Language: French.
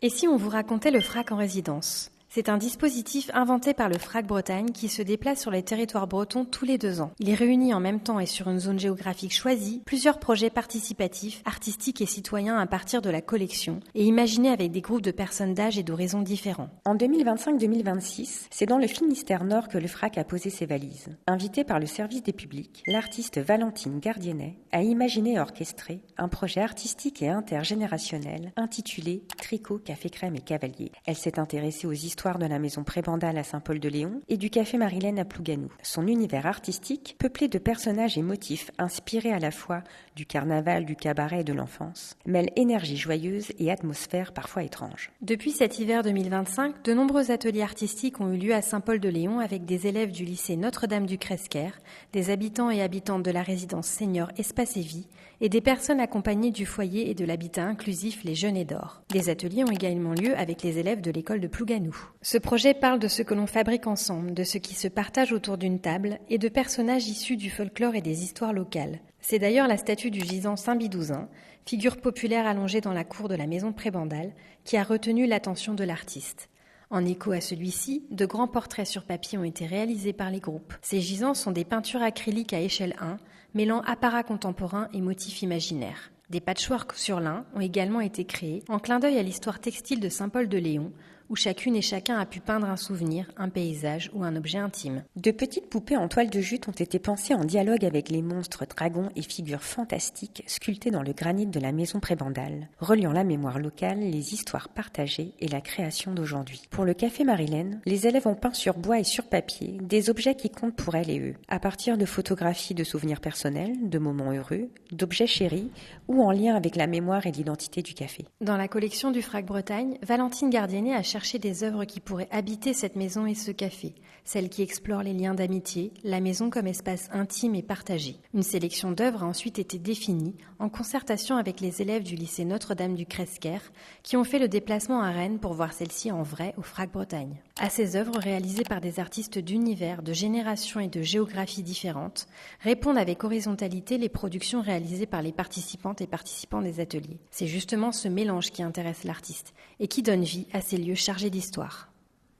Et si on vous racontait le FRAC en résidence ? C'est un dispositif inventé par le FRAC Bretagne qui se déplace sur les territoires bretons tous les 2 ans. Il réunit en même temps et sur une zone géographique choisie plusieurs projets participatifs, artistiques et citoyens à partir de la collection et imaginés avec des groupes de personnes d'âge et d'horizons différents. En 2025-2026, c'est dans le Finistère Nord que le FRAC a posé ses valises. Invité par le service des publics, l'artiste Valentine Gardienet a imaginé et orchestré un projet artistique et intergénérationnel intitulé Tricot, Café Crème et Cavalier. Elle s'est intéressée aux histoires de la maison Prébandal à Saint-Paul-de-Léon et du café Marilène à Plougasnou. Son univers artistique, peuplé de personnages et motifs inspirés à la fois du carnaval, du cabaret et de l'enfance, mêle énergie joyeuse et atmosphère parfois étrange. Depuis cet hiver 2025, de nombreux ateliers artistiques ont eu lieu à Saint-Paul-de-Léon avec des élèves du lycée Notre-Dame du Cresquer, des habitants et habitantes de la résidence Senior Espace et Vie et des personnes accompagnées du foyer et de l'habitat inclusif Les Jeunes et d'Or. Des ateliers ont également lieu avec les élèves de l'école de Plougasnou. Ce projet parle de ce que l'on fabrique ensemble, de ce qui se partage autour d'une table et de personnages issus du folklore et des histoires locales. C'est d'ailleurs la statue du gisant Saint-Bidouzin, figure populaire allongée dans la cour de la maison Prébandal, qui a retenu l'attention de l'artiste. En écho à celui-ci, de grands portraits sur papier ont été réalisés par les groupes. Ces gisants sont des peintures acryliques à échelle 1, mêlant apparat contemporain et motifs imaginaires. Des patchworks sur lin ont également été créés, en clin d'œil à l'histoire textile de Saint-Paul-de-Léon, où chacune et chacun a pu peindre un souvenir, un paysage ou un objet intime. De petites poupées en toile de jute ont été pensées en dialogue avec les monstres, dragons et figures fantastiques sculptés dans le granit de la maison Prébandal, reliant la mémoire locale, les histoires partagées et la création d'aujourd'hui. Pour le café Marilène, les élèves ont peint sur bois et sur papier des objets qui comptent pour elles et eux, à partir de photographies de souvenirs personnels, de moments heureux, d'objets chéris ou en lien avec la mémoire et l'identité du café. Dans la collection du FRAC Bretagne, Valentine Gardienet a chercher des œuvres qui pourraient habiter cette maison et ce café, celles qui explorent les liens d'amitié, la maison comme espace intime et partagé. Une sélection d'œuvres a ensuite été définie en concertation avec les élèves du lycée Notre-Dame du Cresquer qui ont fait le déplacement à Rennes pour voir celle-ci en vrai au FRAC Bretagne. À ces œuvres réalisées par des artistes d'univers, de générations et de géographies différentes, répondent avec horizontalité les productions réalisées par les participantes et participants des ateliers. C'est justement ce mélange qui intéresse l'artiste et qui donne vie à ces lieux chargés d'histoire.